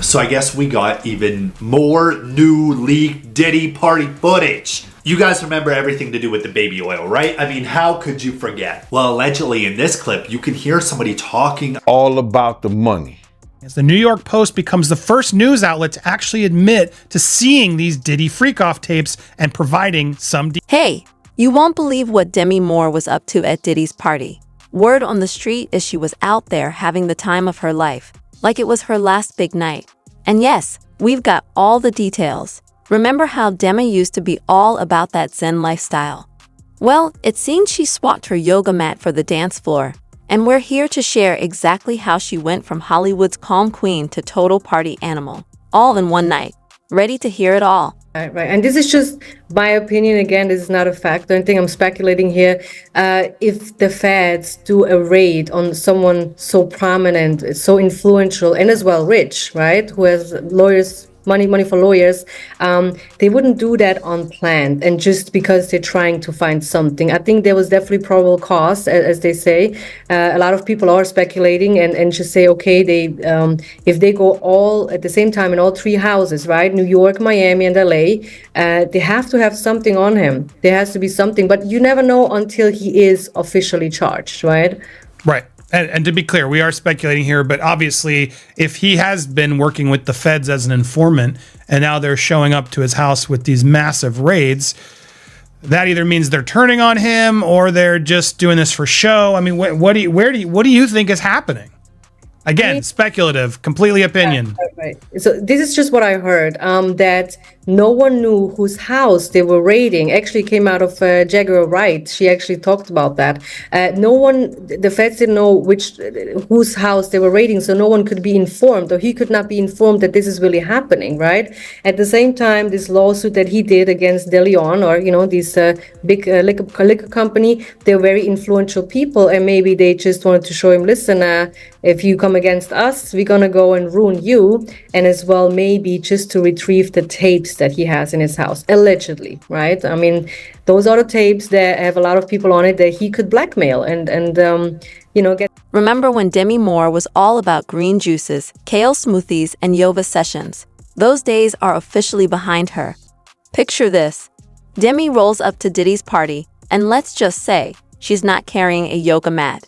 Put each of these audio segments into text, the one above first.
So I guess we got even more new leaked Diddy party footage. You guys remember everything to do with the baby oil, right? I mean, how could you forget? Well, allegedly in this clip, you can hear somebody talking all about the money. As the New York Post becomes the first news outlet to actually admit to seeing these Diddy freak-off tapes and providing some Hey, you won't believe what Demi Moore was up to at Diddy's party. Word on the street is she was out there having the time of her life, like it was her last big night. And yes, we've got all the details. Remember how Demi used to be all about that Zen lifestyle? Well, it seems she swapped her yoga mat for the dance floor. And we're here to share exactly how she went from Hollywood's calm queen to total party animal, all in one night. Ready to hear it all? Right. And this is just my opinion. Again, this is not a fact. I don't think I'm speculating here. If the feds do a raid on someone so prominent, so influential, and as well rich, right, who has lawyers, money for lawyers, they wouldn't do that unplanned and just because they're trying to find something. I think there was definitely probable cause, as they say. A lot of people are speculating and just say, okay, if they go all at the same time in all three houses, right, New York, Miami, and LA, they have to have something on him. There has to be something, but you never know until he is officially charged, right? Right. And to be clear, we are speculating here, but obviously, if he has been working with the feds as an informant, and now they're showing up to his house with these massive raids, that either means they're turning on him or they're just doing this for show. I mean, what do you think is happening? Again, speculative, completely opinion. Right. So this is just what I heard, that no one knew whose house they were raiding. Actually came out of Jaguar Wright. She actually talked about that. The feds didn't know whose house they were raiding, so no one could be informed, or he could not be informed that this is really happening, right? At the same time, this lawsuit that he did against De Leon, or, this big liquor company, they're very influential people, and maybe they just wanted to show him, listen, if you come against us, we're gonna go and ruin you, and as well maybe just to retrieve the tapes that he has in his house, allegedly, right? I mean, those are the tapes that have a lot of people on it that he could blackmail and get. Remember when Demi Moore was all about green juices, kale smoothies, and yoga sessions? Those days are officially behind her. Picture this. Demi rolls up to Diddy's party, and let's just say she's not carrying a yoga mat.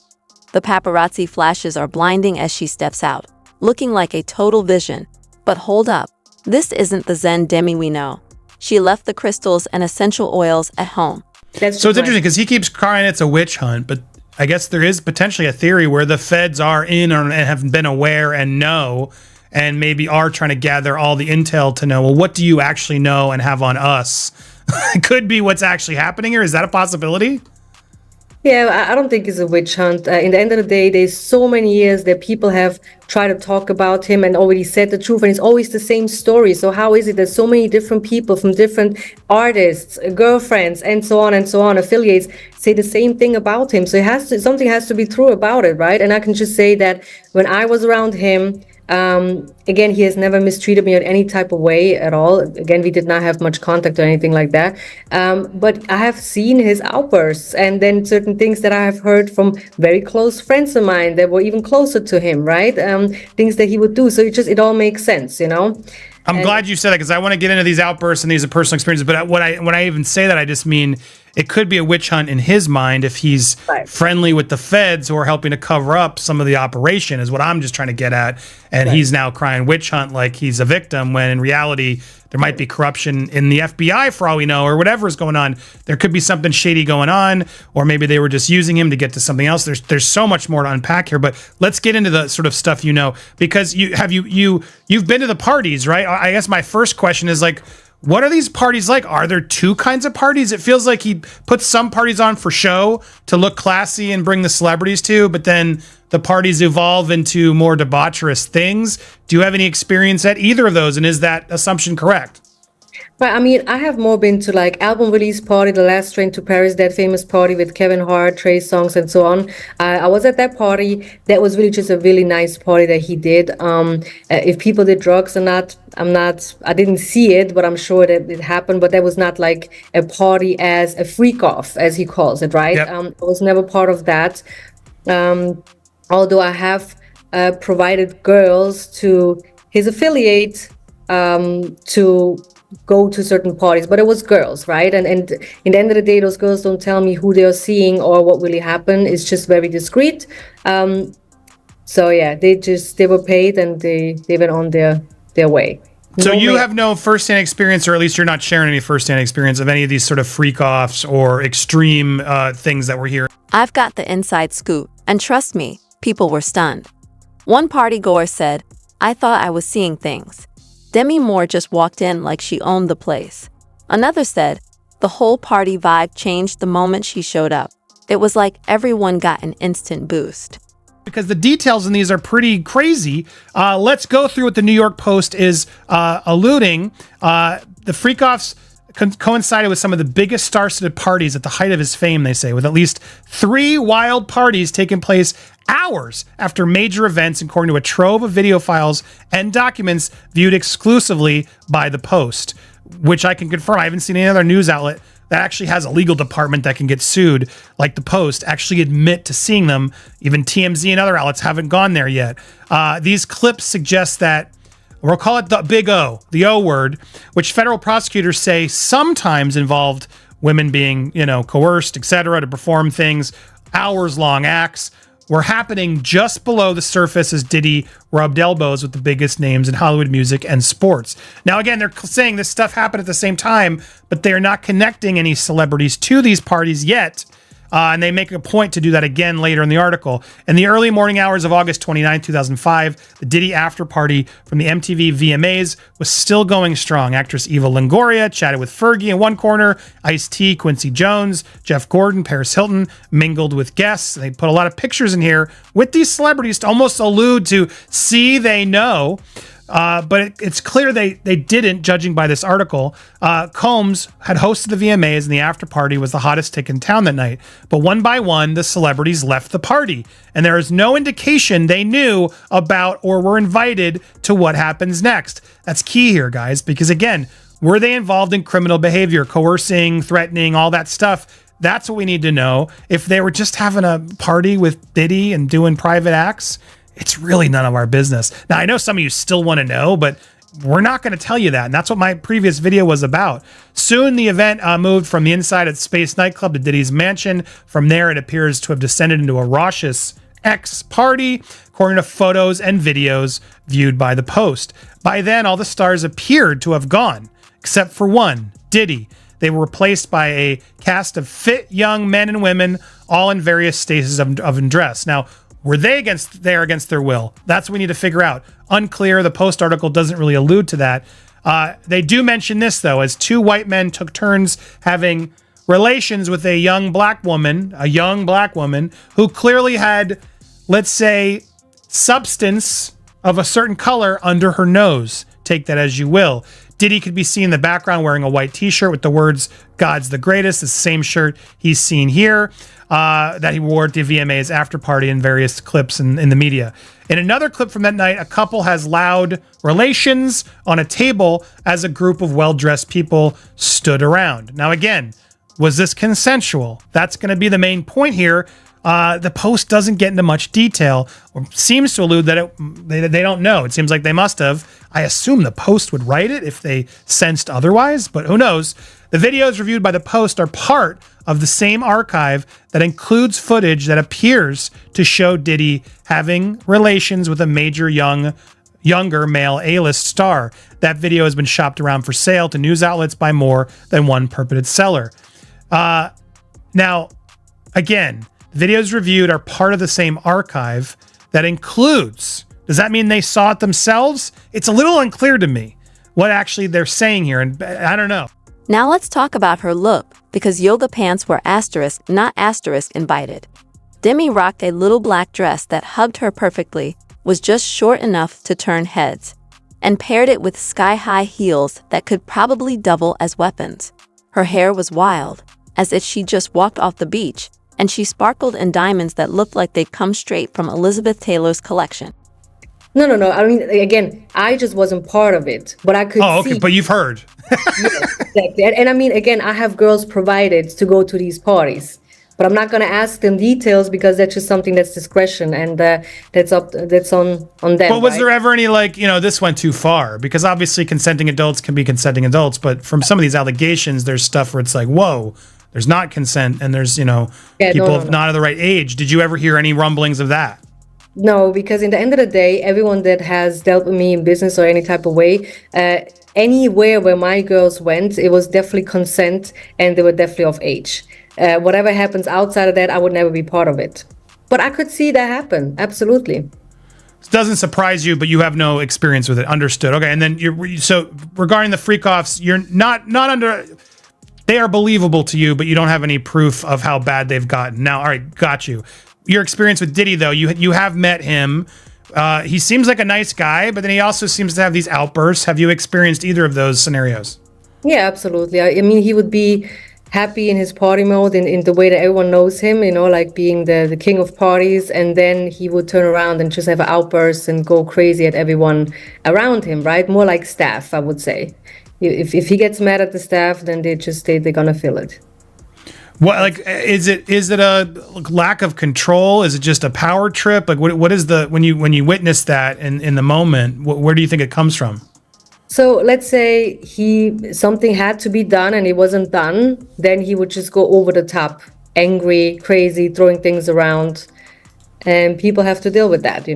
The paparazzi flashes are blinding as she steps out, looking like a total vision. But hold up, this isn't the Zen Demi we know. She left the crystals and essential oils at home. So it's interesting because he keeps crying it's a witch hunt, but I guess there is potentially a theory where the feds are in and have been aware and know, and maybe are trying to gather all the intel to know, well, what do you actually know and have on us? It could be what's actually happening here. Is that a possibility? Yeah, I don't think it's a witch hunt. In the end of the day, there's so many years that people have tried to talk about him and already said the truth, and it's always the same story. So how is it that so many different people from different artists, girlfriends, and so on, affiliates, say the same thing about him? So something has to be true about it, right? And I can just say that when I was around him, again, he has never mistreated me in any type of way at all. Again, we did not have much contact or anything like that. But I have seen his outbursts, and then certain things that I have heard from very close friends of mine that were even closer to him, right? Things that he would do. So it all makes sense, I'm glad you said that, because I want to get into these outbursts and these are personal experiences. But when I even say that, I just mean it could be a witch hunt in his mind if he's friendly with the feds who are helping to cover up some of the operation, is what I'm just trying to get at. And he's now crying witch hunt like he's a victim, when in reality there might be corruption in the FBI for all we know, or whatever is going on. There could be something shady going on, or maybe they were just using him to get to something else. There's so much more to unpack here, but let's get into the sort of stuff because you've been to the parties, right? I guess my first question is, like, what are these parties like? Are there two kinds of parties? It feels like he puts some parties on for show to look classy and bring the celebrities to, but then the parties evolve into more debaucherous things. Do you have any experience at either of those? And is that assumption correct? But I mean, I have more been to like album release party, The Last Train to Paris, that famous party with Kevin Hart, Trey Songz, and so on. I was at that party. That was really just a really nice party that he did. If people did drugs or not, I didn't see it, but I'm sure that it happened. But that was not like a party as a freak off, as he calls it, right? Yep. I was never part of that. Although I have provided girls to his affiliate to go to certain parties, but it was girls, right? And in the end of the day, those girls don't tell me who they're seeing or what really happened. It's just very discreet. So yeah, they were paid and they went on their way. So No you ma- have no firsthand experience, or at least you're not sharing any firsthand experience of any of these sort of freak offs or extreme things that we're hearing. I've got the inside scoop, and trust me, people were stunned. One party goer said, "I thought I was seeing things. Demi Moore just walked in like she owned the place." Another said, "The whole party vibe changed the moment she showed up. It was like everyone got an instant boost." Because the details in these are pretty crazy. Let's go through what the New York Post is alluding. The freak-offs coincided with some of the biggest star-studded parties at the height of his fame, they say, with at least 3 wild parties taking place hours after major events, according to a trove of video files and documents viewed exclusively by the Post, which I can confirm. I haven't seen any other news outlet that actually has a legal department that can get sued, like the Post, actually admit to seeing them. Even TMZ and other outlets haven't gone there yet. These clips suggest that, we'll call it the big O, the O word, which federal prosecutors say sometimes involved women being, coerced, etc., to perform things, hours-long acts, were happening just below the surface as Diddy rubbed elbows with the biggest names in Hollywood music and sports. Now, again, they're saying this stuff happened at the same time, but they're not connecting any celebrities to these parties yet. And they make a point to do that again later in the article. In the early morning hours of August 29, 2005, the Diddy after party from the MTV VMAs was still going strong. Actress Eva Longoria chatted with Fergie in one corner, Ice-T, Quincy Jones, Jeff Gordon, Paris Hilton mingled with guests. They put a lot of pictures in here with these celebrities to almost allude to, see, they know. But it's clear they didn't, judging by this article. Combs had hosted the VMAs, and the after party was the hottest ticket in town that night. But one by one, the celebrities left the party, and there is no indication they knew about or were invited to what happens next. That's key here, guys, because again, were they involved in criminal behavior, coercing, threatening, all that stuff? That's what we need to know. If they were just having a party with Diddy and doing private acts, it's really none of our business. Now, I know some of you still want to know, but we're not going to tell you that. And that's what my previous video was about. Soon, the event moved from the inside at Space nightclub to Diddy's mansion. From there, it appears to have descended into a raucous ex-party, according to photos and videos viewed by the Post. By then, all the stars appeared to have gone, except for one, Diddy. They were replaced by a cast of fit young men and women, all in various stages of undress. Now, were they against their will? That's what we need to figure out. Unclear. The Post article doesn't really allude to that. They do mention this, though, as 2 white men took turns having relations with a young black woman who clearly had, let's say, substance of a certain color under her nose. Take that as you will. Diddy could be seen in the background wearing a white t-shirt with the words, "God's the greatest." It's the same shirt he's seen here that he wore at the VMAs after party in various clips in the media. In another clip from that night, a couple has loud relations on a table as a group of well-dressed people stood around. Now, again, was this consensual? That's going to be the main point here. The Post doesn't get into much detail, or seems to allude that they don't know. It seems like they must have. I assume the Post would write it if they sensed otherwise, but who knows? The videos reviewed by the Post are part of the same archive that includes footage that appears to show Diddy having relations with a major younger male A-list star. That video has been shopped around for sale to news outlets by more than one purported seller. Now, again, the videos reviewed are part of the same archive that includes. Does that mean they saw it themselves? It's a little unclear to me what actually they're saying here, and I don't know. Now let's talk about her look, because yoga pants were asterisk, not asterisk invited. Demi rocked a little black dress that hugged her perfectly, was just short enough to turn heads, and paired it with sky-high heels that could probably double as weapons. Her hair was wild, as if she just walked off the beach, and she sparkled in diamonds that looked like they'd come straight from Elizabeth Taylor's collection. No. I mean, again, I just wasn't part of it, but I could Oh, okay, see. but you've heard. Yes, exactly. And I mean, again, I have girls provided to go to these parties. But I'm not going to ask them details because that's just something that's discretion, and that's on them. But was right? there ever any like, this went too far? Because obviously consenting adults can be consenting adults, but from some of these allegations, there's stuff where it's like, whoa, there's not consent, and there's, people not of the right age. Did you ever hear any rumblings of that? No, because in the end of the day, everyone that has dealt with me in business or any type of way, anywhere where my girls went, it was definitely consent, and they were definitely of age. Whatever happens outside of that, I would never be part of it. But I could see that happen. Absolutely. It doesn't surprise you, but you have no experience with it. Understood. Okay. And then so regarding the freak offs, you're not under, they are believable to you, but you don't have any proof of how bad they've gotten. Now, all right, got you. Your experience with Diddy, though, you have met him. He seems like a nice guy, but then he also seems to have these outbursts. Have you experienced either of those scenarios? Yeah, absolutely. I mean, he would be happy in his party mode in the way that everyone knows him, like being the king of parties. And then he would turn around and just have outbursts and go crazy at everyone around him, right? More like staff, I would say. If he gets mad at the staff, then they're going to feel it. What, like, is it a lack of control? Is it just a power trip? Like, what is when you witness that in the moment, where do you think it comes from? So let's say something had to be done and it wasn't done, then he would just go over the top, angry, crazy, throwing things around, and people have to deal with that,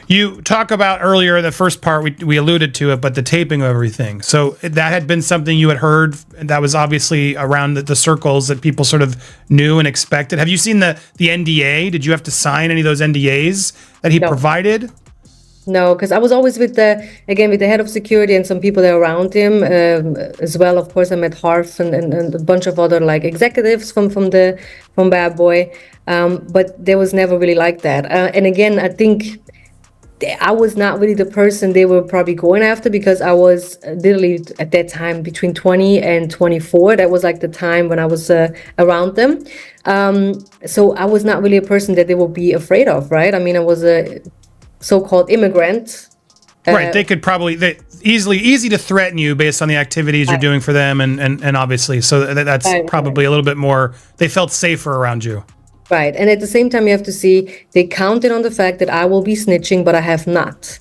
You talk about earlier, the first part, we alluded to it, but the taping of everything. So that had been something you had heard that was obviously around the circles that people sort of knew and expected. Have you seen the NDA? Did you have to sign any of those NDAs that he provided? No, because I was always with the head of security and some people that are around him as well. Of course, I met Harf and a bunch of other like executives from Bad Boy, but there was never really like that. And again, I think I was not really the person they were probably going after, because I was literally at that time between 20 and 24. That was like the time when I was around them. So I was not really a person that they would be afraid of, right? I mean, I was a so-called immigrant. Right. They could probably easy to threaten you based on the activities you're doing for them. And obviously, so that's probably a little bit more, they felt safer around you. Right. And at the same time, you have to see, they counted on the fact that I will be snitching, but I have not.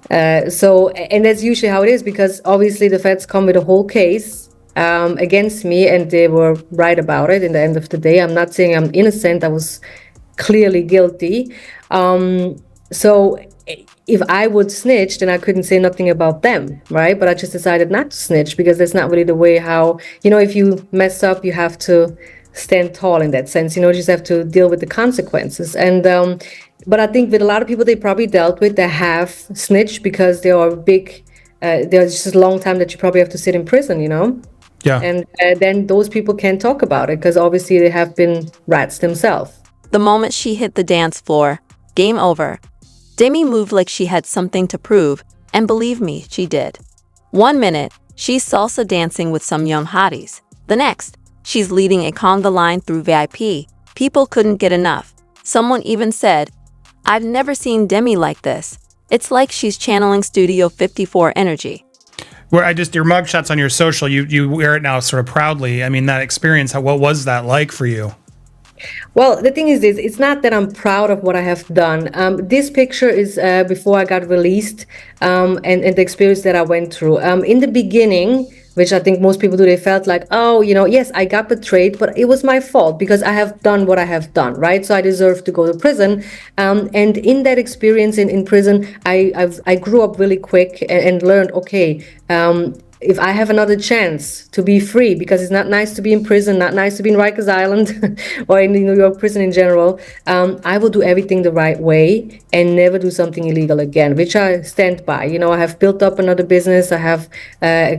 And that's usually how it is, because obviously the feds come with a whole case against me, and they were right about it in the end of the day. I'm not saying I'm innocent. I was clearly guilty. So if I would snitch, then I couldn't say nothing about them, right? But I just decided not to snitch, because that's not really the way how, if you mess up, you have to stand tall in that sense, you just have to deal with the consequences. And but I think with a lot of people they probably dealt with, that have snitched because they are big, there's just a long time that you probably have to sit in prison, Yeah. And then those people can't talk about it, because obviously they have been rats themselves. The moment she hit the dance floor, game over. Demi moved like she had something to prove, and believe me, she did. 1 minute, she's salsa dancing with some young hotties. The next, she's leading a conga line through VIP. People couldn't get enough. Someone even said, "I've never seen Demi like this. It's like she's channeling Studio 54 energy." Where your mugshots on your social, you wear it now sort of proudly. I mean, that experience, what was that like for you? Well, the thing is this, it's not that I'm proud of what I have done. This picture is before I got released, and the experience that I went through. In the beginning, which I think most people do, they felt like, oh, yes, I got betrayed, but it was my fault because I have done what I have done, right? So I deserve to go to prison. And in that experience in prison, I grew up really quick and learned, okay, if I have another chance to be free, because it's not nice to be in prison, not nice to be in Rikers Island or in the New York prison in general, I will do everything the right way and never do something illegal again, which I stand by. I have built up another business. I have I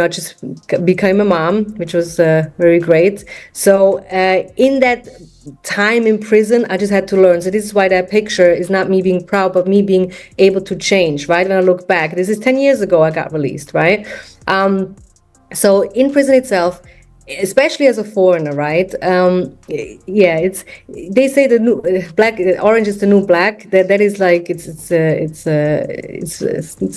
just became a mom, which was very great. So in that time in prison, I just had to learn. So this is why that picture is not me being proud, but me being able to change, right? When I look back, this is 10 years ago I got released, right? So in prison itself, especially as a foreigner, right? Yeah, it's they say the new black orange is the new black. That is like it's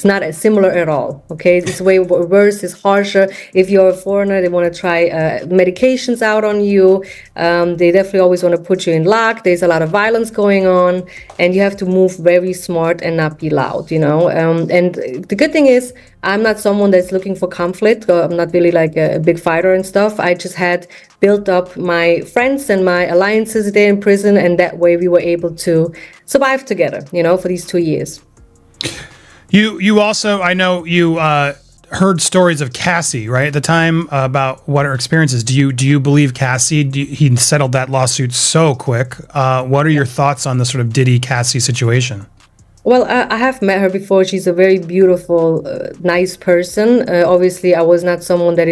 not as similar at all. Okay, it's way worse. It's harsher. If you're a foreigner, they want to try medications out on you. They definitely always want to put you in lock. There's a lot of violence going on, and you have to move very smart and not be loud. And the good thing is, I'm not someone that's looking for conflict. I'm not really like a big fighter and stuff. I just had built up my friends and my alliances there in prison, and that way we were able to survive together, for these 2 years. You also, I know you heard stories of Cassie, right, at the time about what her experiences. Do you believe Cassie? He settled that lawsuit so quick. What are your thoughts on the sort of Diddy Cassie situation? Well, I have met her before. She's a very beautiful, nice person. Obviously, I was not someone that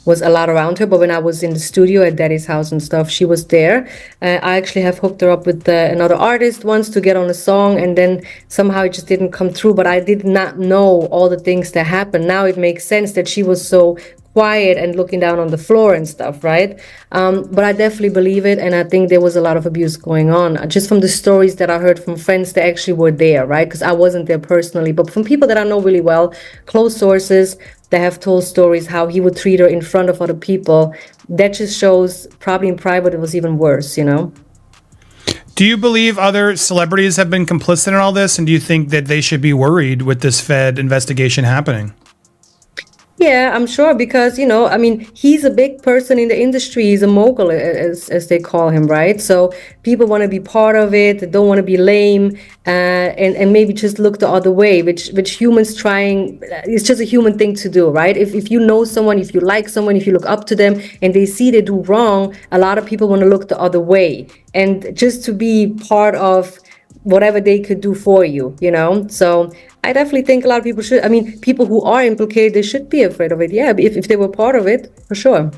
was a lot around her, but when I was in the studio at Daddy's house and stuff, she was there. I actually have hooked her up with another artist once to get on a song, and then somehow it just didn't come through. But I did not know all the things that happened. Now it makes sense that she was so quiet and looking down on the floor and stuff, right? But I definitely believe it, and I think there was a lot of abuse going on. Just from the stories that I heard from friends that actually were there, right? Because I wasn't there personally, but from people that I know really well, close sources that have told stories how he would treat her in front of other people. That just shows probably in private it was even worse, Do you believe other celebrities have been complicit in all this, and do you think that they should be worried with this Fed investigation happening? Yeah, I'm sure because, he's a big person in the industry. He's a mogul, as they call him, right? So people want to be part of it. They don't want to be lame and maybe just look the other way, which humans trying, it's just a human thing to do, right? If you know someone, if you like someone, if you look up to them and they see they do wrong, a lot of people want to look the other way. And just to be part of whatever they could do for you, So I definitely think a lot of people should. People who are implicated, they should be afraid of it. Yeah, if they were part of it, for sure.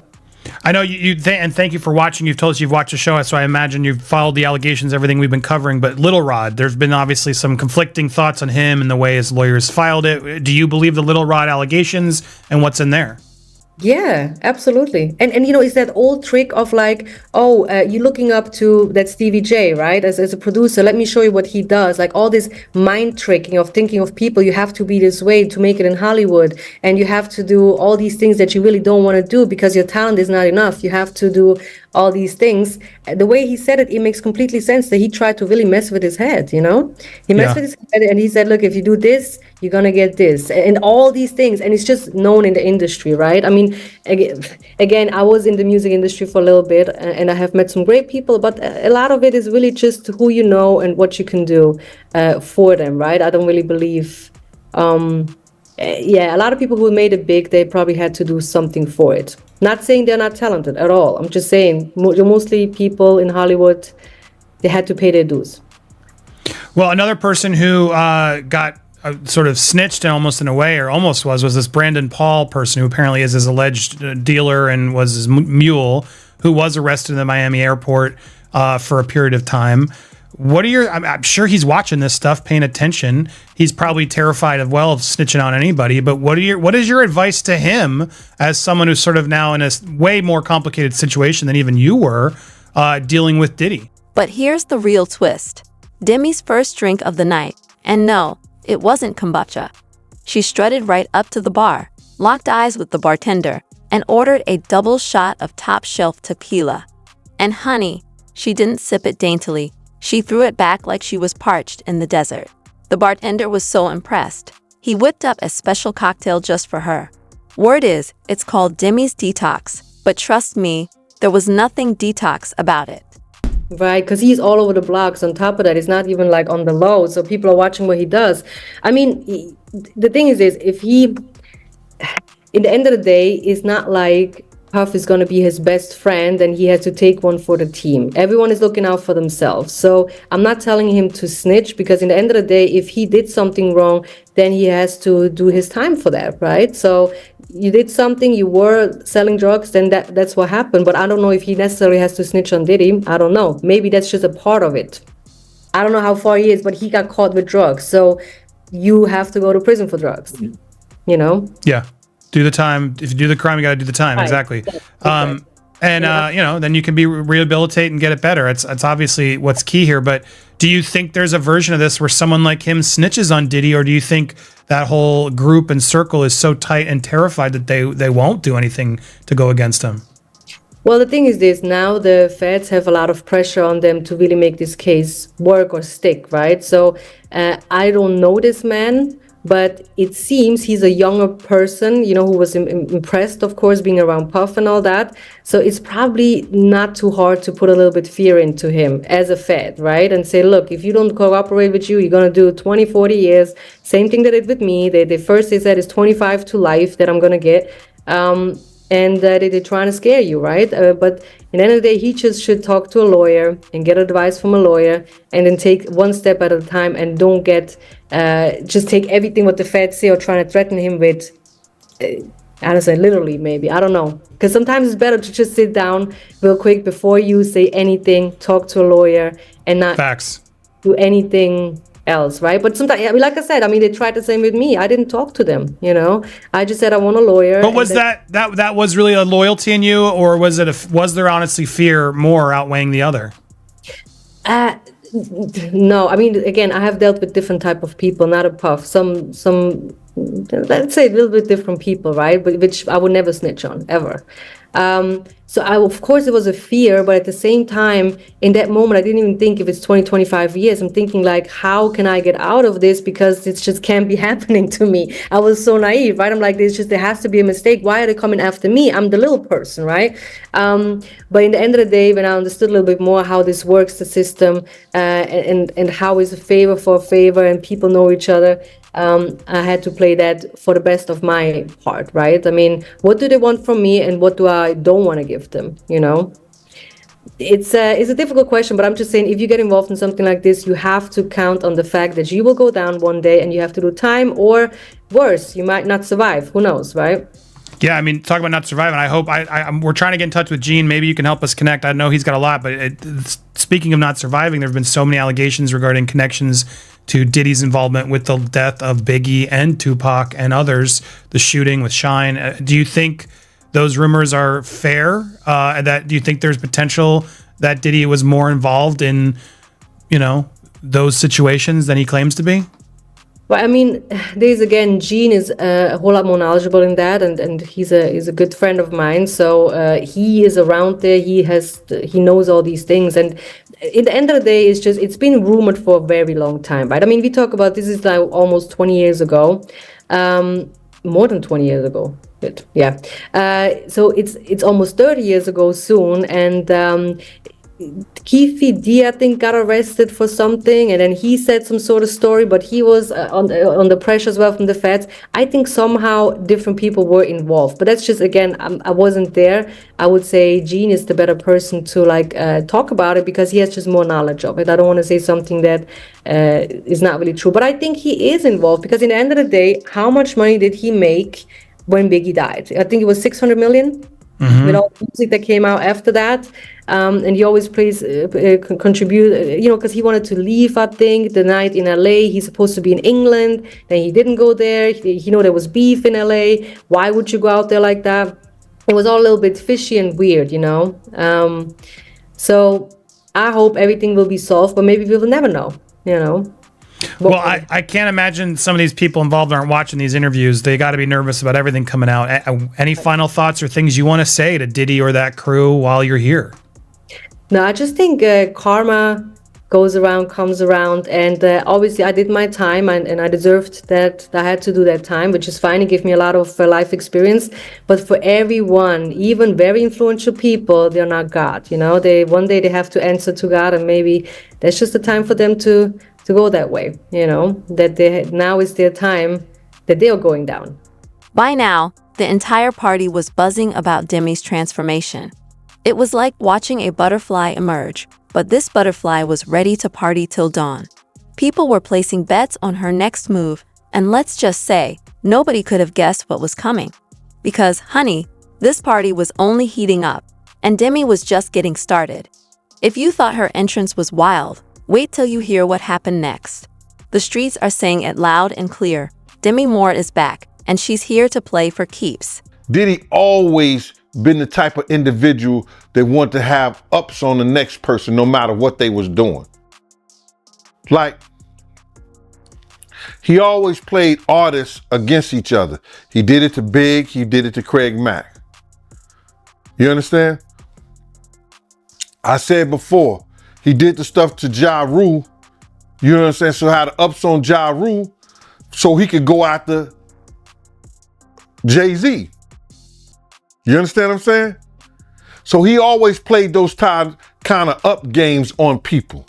I know and thank you for watching. You've told us you've watched the show, so I imagine you've followed the allegations, everything we've been covering. But Little Rod, there's been obviously some conflicting thoughts on him and the way his lawyers filed it. Do you believe the Little Rod allegations and what's in there? Yeah, absolutely. And it's that old trick of like, you're looking up to that Stevie J, right? As a producer, let me show you what he does. Like all this mind tricking of thinking of people, you have to be this way to make it in Hollywood. And you have to do all these things that you really don't want to do because your talent is not enough. You have to do all these things. The way he said it, it makes completely sense that he tried to really mess with his head, He messed with his head and he said, look, if you do this, you're going to get this and all these things. And it's just known in the industry, right? Again, I was in the music industry for a little bit and I have met some great people, but a lot of it is really just who you know and what you can do for them, right? I don't really believe, a lot of people who made it big, they probably had to do something for it. Not saying they're not talented at all. I'm just saying mostly people in Hollywood, they had to pay their dues. Well, another person who got sort of snitched almost in a way, or almost was this Brandon Paul person who apparently is his alleged dealer and was his mule, who was arrested in the Miami airport for a period of time. I'm sure he's watching this stuff, paying attention. He's probably terrified of snitching on anybody, but what is your advice to him as someone who's sort of now in a way more complicated situation than even you were dealing with Diddy? But here's the real twist. Demi's first drink of the night, and no, it wasn't kombucha. She strutted right up to the bar, locked eyes with the bartender, and ordered a double shot of top-shelf tequila. And honey, she didn't sip it daintily. She threw it back like she was parched in the desert. The bartender was so impressed. He whipped up a special cocktail just for her. Word is, it's called Demi's Detox, but trust me, there was nothing detox about it. Right, because he's all over the blogs. On top of that, it's not even like on the low, so people are watching what he does. The thing is if he, in the end of the day, it's not like Puff is going to be his best friend and he has to take one for the team. Everyone is looking out for themselves. So I'm not telling him to snitch because in the end of the day, if he did something wrong, then he has to do his time for that, right? So you did something, you were selling drugs, then that's what happened. But I don't know if he necessarily has to snitch on Diddy. I don't know. Maybe that's just a part of it. I don't know how far he is, but he got caught with drugs. So you have to go to prison for drugs, Yeah. Do the time. If you do the crime, you got to do the time. Right. Exactly. Yeah, Then you can be rehabilitate and get it better. It's obviously what's key here. But do you think there's a version of this where someone like him snitches on Diddy, or do you think that whole group and circle is so tight and terrified that they won't do anything to go against him? Well, the thing is this, now the feds have a lot of pressure on them to really make this case work or stick, right? So I don't know this man, but it seems he's a younger person, who was impressed, of course, being around Puff and all that. So it's probably not too hard to put a little bit fear into him as a Fed, right? And say, look, if you don't cooperate with you, you're going to do 20, 40 years. Same thing they did with me. They said it's 25 to life that I'm going to get. And they're trying to scare you, right? But in the end of the day, he just should talk to a lawyer and get advice from a lawyer, and then take one step at a time, and don't just take everything what the feds say or trying to threaten him with. I don't say literally, maybe, I don't know. Because sometimes it's better to just sit down real quick before you say anything, talk to a lawyer, and not do anything else, right? But sometimes, like I said, they tried the same with me. I didn't talk to them, I just said I want a lawyer. But was that was really a loyalty in you, or was there honestly fear more outweighing the other? No, again, I have dealt with different type of people, not a Puff. Some let's say a little bit different people, right? But which I would never snitch on ever. So of course it was a fear, but at the same time, in that moment, I didn't even think if it's 20, 25 years. I'm thinking like, how can I get out of this? Because it just can't be happening to me. I was so naive, right? I'm like, there has to be a mistake. Why are they coming after me? I'm the little person, right? But in the end of the day, when I understood a little bit more how this works, the system, and how is a favor for a favor, and people know each other, I had to play that for the best of my part, right? What do they want from me, and what do I don't want to give them, It's a difficult question, but I'm just saying, if you get involved in something like this, you have to count on the fact that you will go down one day and you have to do time, or worse, you might not survive. Who knows, right? Yeah, talk about not surviving. I hope we're trying to get in touch with Gene. Maybe you can help us connect. I know he's got a lot, but speaking of not surviving, there have been so many allegations regarding connections to Diddy's involvement with the death of Biggie and Tupac and others, the shooting with Shine. Do you think those rumors are fair? Do you think there's potential that Diddy was more involved in, those situations than he claims to be? Well, there's again, Gene is a whole lot more knowledgeable in that, and he's a good friend of mine. So he is around there. He knows all these things, and in the end of the day, it's been rumored for a very long time, right? We talk about this is like almost 20 years ago, more than 20 years ago. Yeah. So it's almost 30 years ago soon, and Keefe D, I think, got arrested for something, and then he said some sort of story, but he was on the pressure as well from the feds. I think somehow different people were involved, but that's just, again, I wasn't there. I would say Gene is the better person to talk about it, because he has just more knowledge of it. I don't want to say something that is not really true, but I think he is involved, because in the end of the day, how much money did he make when Biggie died? I think it was 600 million. With all the music that came out after that, and he always contribute, because he wanted to leave, I think, the night in LA. He's supposed to be in England, then he didn't go there. There was beef in LA. Why would you go out there like that? It was all a little bit fishy and weird, so I hope everything will be solved, but maybe we will never know, Well, I can't imagine some of these people involved aren't watching these interviews. They got to be nervous about everything coming out. Any final thoughts or things you want to say to Diddy or that crew while you're here? No, I just think karma goes around, comes around, and obviously I did my time, and I deserved that. I had to do that time, which is fine. It gave me a lot of life experience. But for everyone, even very influential people, they're not God. One day they have to answer to God, and maybe that's just the time for them to go that way, that now is their time that they are going down. By now, the entire party was buzzing about Demi's transformation. It was like watching a butterfly emerge, but this butterfly was ready to party till dawn. People were placing bets on her next move, and let's just say, nobody could have guessed what was coming. Because, honey, this party was only heating up, and Demi was just getting started. If you thought her entrance was wild, wait till you hear what happened next. The streets are saying it loud and clear. Demi Moore is back, and she's here to play for keeps. Diddy always been the type of individual that want to have ups on the next person no matter what they was doing. Like, he always played artists against each other. He did it to Big, he did it to Craig Mack. You understand? I said before, he did the stuff to Ja Rule, you know what I'm saying? So had the ups on Ja Rule so he could go after Jay-Z. You understand what I'm saying? So he always played those kind of up games on people.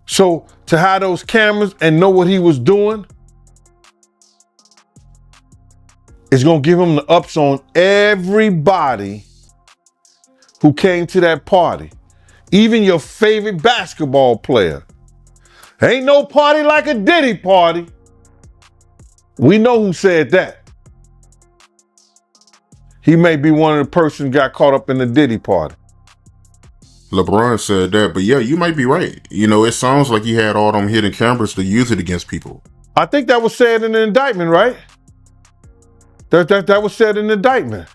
So to have those cameras and know what he was doing is going to give him the ups on everybody who came to that party. Even your favorite basketball player. Ain't no party like a Diddy party. We know who said that. He may be one of the persons got caught up in the Diddy party. LeBron said that, but yeah, you might be right. You know, it sounds like he had all them hidden cameras to use it against people. I think that was said in the indictment, right? That was said in the indictment.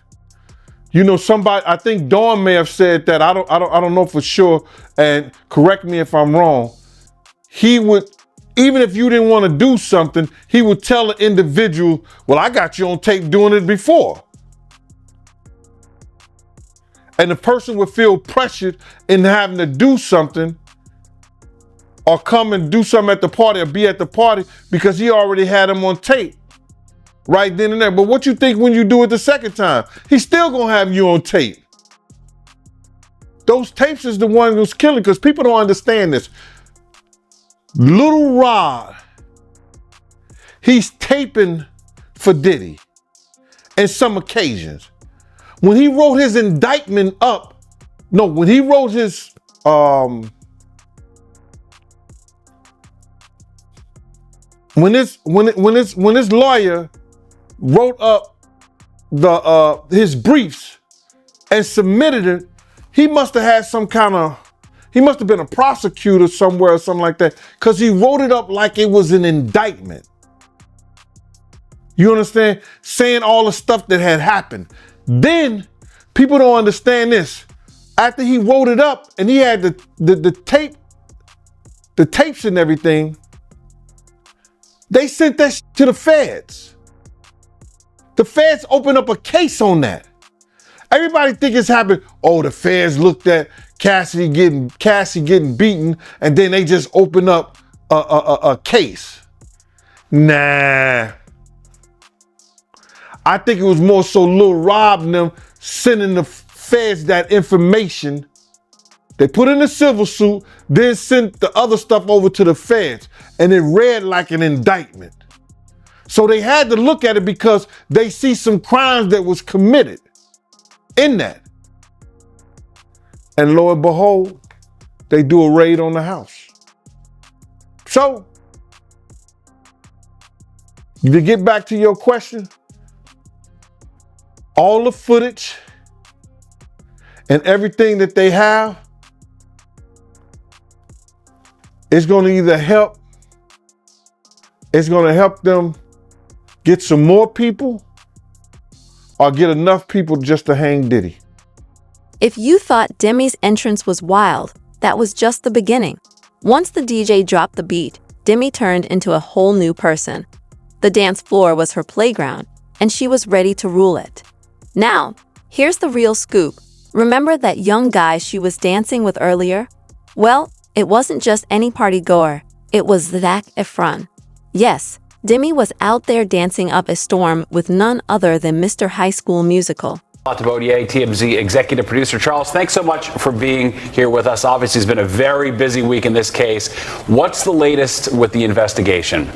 You know, somebody, I think Dawn may have said that. I don't know for sure. And correct me if I'm wrong. He would, even if you didn't want to do something, he would tell the individual, well, I got you on tape doing it before. And the person would feel pressured in having to do something or come and do something at the party or be at the party because he already had him on tape right then and there. But what you think when you do it the second time? He's still gonna have you on tape. Those tapes is the one who's killing, because people don't understand this. Little Rod, he's taping for Diddy in some occasions. When he wrote his indictment up, when he wrote his when his lawyer wrote up his briefs and submitted it, he must have had he must have been a prosecutor somewhere or something like that, because he wrote it up like it was an indictment. You understand? Saying all the stuff that had happened. Then people don't understand this. After he wrote it up and he had the tapes and everything, they sent that to the feds. The feds opened up a case on that. Everybody think it's happened. Oh, the feds looked at Cassie getting beaten, and then they just opened up a case. Nah. I think it was more so Lil Rob and them sending the feds that information. They put in a civil suit, then sent the other stuff over to the feds, and it read like an indictment. So they had to look at it because they see some crimes that was committed in that. And lo and behold, they do a raid on the house. So, to get back to your question, all the footage and everything that they have is going to either help, it's going to help them get some more people or get enough people just to hang Diddy. If you thought Demi's entrance was wild, that was just the beginning. Once the DJ dropped the beat, Demi turned into a whole new person. The dance floor was her playground, and she was ready to rule it. Now, here's the real scoop. Remember that young guy she was dancing with earlier? Well, it wasn't just any party goer. It was Zac Efron. Yes, Demi was out there dancing up a storm with none other than Mr. High School Musical. Latibodier, TMZ executive producer. Charles, thanks so much for being here with us. Obviously, it's been a very busy week in this case. What's the latest with the investigation?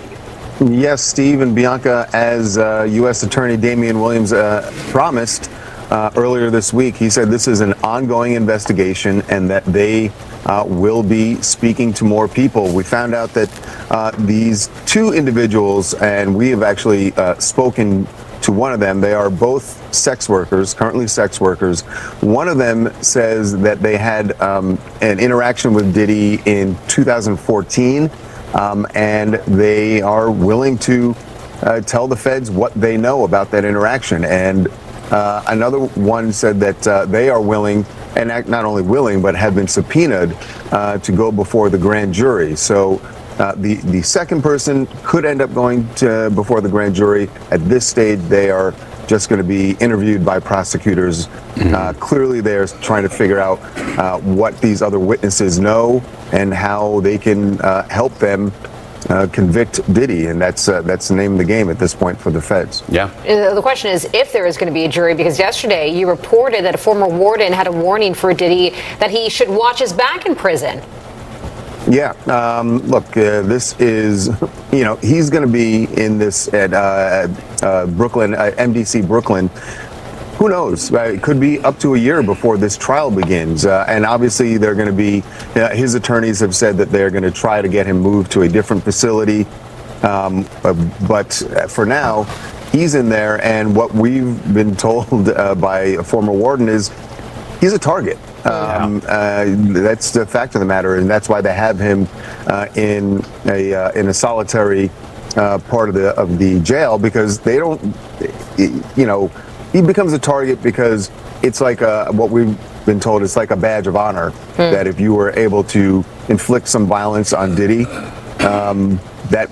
Yes, Steve and Bianca, as U.S. Attorney Damian Williams promised earlier this week, he said this is an ongoing investigation and that they will be speaking to more people. We found out that these two individuals, and we have actually spoken to one of them. They are both sex workers, currently sex workers. One of them says that they had an interaction with Diddy in 2014. And they are willing to tell the feds what they know about that interaction. And another one said that they are willing, and not only willing, but have been subpoenaed to go before the grand jury. So the second person could end up going before the grand jury. At this stage, they are just going to be interviewed by prosecutors. Clearly, they're trying to figure out what these other witnesses know and how they can help them convict Diddy, and that's the name of the game at this point for the feds. Yeah. The question is if there is going to be a jury, because yesterday you reported that a former warden had a warning for Diddy that he should watch his back in prison. Yeah, look, this is, he's going to be in this at Brooklyn, MDC Brooklyn. Who knows? It could be up to a year before this trial begins. And obviously, they're going to be, his attorneys have said that they're going to try to get him moved to a different facility. But for now, he's in there. And what we've been told by a former warden is he's a target. That's the fact of the matter. And that's why they have him in a solitary part of the jail, because they don't, he becomes a target because it's like what we've been told, it's like a badge of honor that if you were able to inflict some violence on Diddy, that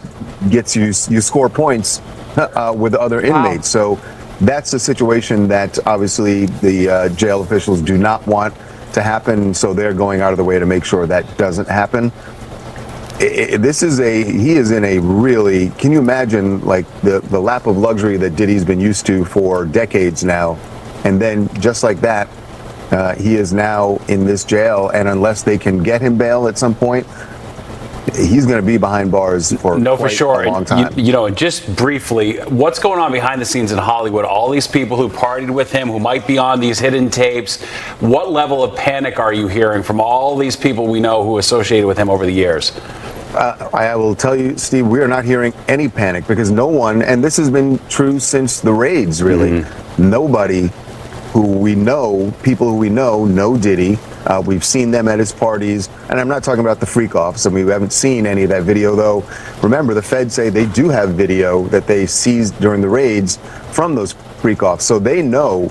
gets you score points with other inmates. So that's a situation that obviously the jail officials do not want to happen. So they're going out of the way to make sure that doesn't happen. He is in a really, can you imagine like the lap of luxury that Diddy's been used to for decades now, and then just like that, he is now in this jail, and unless they can get him bail at some point, he's going to be behind bars for a long time. And just briefly, what's going on behind the scenes in Hollywood? All these people who partied with him, who might be on these hidden tapes. What level of panic are you hearing from all these people we know who associated with him over the years? I will tell you, Steve, we are not hearing any panic because no one, and this has been true since the raids, really, nobody people who we know Diddy. We've seen them at his parties, and I'm not talking about the freak-offs. I mean, we haven't seen any of that video, though. Remember, the feds say they do have video that they seized during the raids from those freak-offs, so they know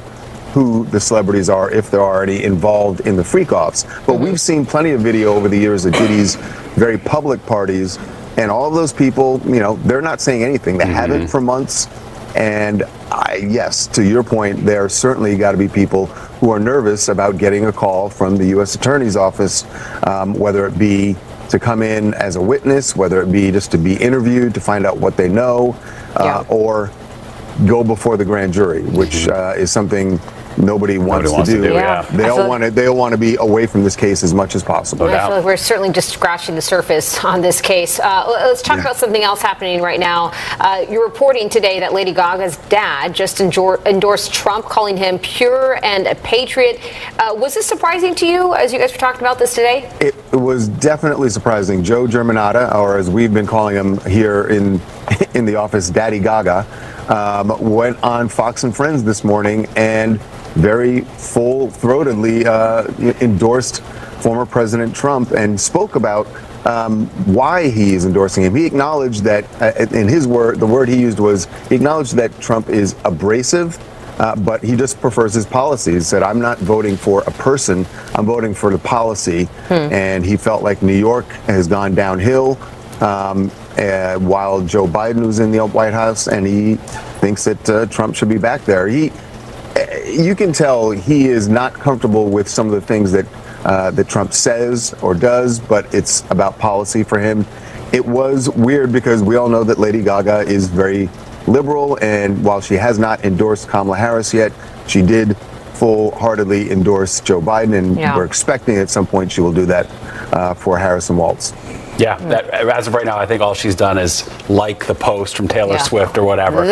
who the celebrities are if they're already involved in the freak-offs. But we've seen plenty of video over the years at Diddy's very public parties, and all of those people, they're not saying anything. They haven't for months. And yes, to your point, there certainly got to be people who are nervous about getting a call from the U.S. Attorney's Office, whether it be to come in as a witness, whether it be just to be interviewed to find out what they know, or go before the grand jury, which is something nobody wants to do. They want to be away from this case as much as possible. I feel like we're certainly just scratching the surface on this case. Let's talk about something else happening right now. You're reporting today that Lady Gaga's dad just endorsed Trump, calling him pure and a patriot. Was this surprising to you as you guys were talking about this today? It was definitely surprising. Joe Germanata, or as we've been calling him here in the office, Daddy Gaga, went on Fox and Friends this morning and very full-throatedly endorsed former President Trump and spoke about why he is endorsing him. He acknowledged that, in his word, the word he used was, he acknowledged that Trump is abrasive, but he just prefers his policies. He said, I'm not voting for a person, I'm voting for the policy. And he felt like New York has gone downhill while Joe Biden was in the White House, and he thinks that Trump should be back there. You can tell he is not comfortable with some of the things that Trump says or does, but it's about policy for him. It was weird because we all know that Lady Gaga is very liberal, and while she has not endorsed Kamala Harris yet, she did full-heartedly endorse Joe Biden, and we're expecting at some point she will do that for Harrison Waltz. Yeah, as of right now, I think all she's done is like the post from Taylor Swift or whatever.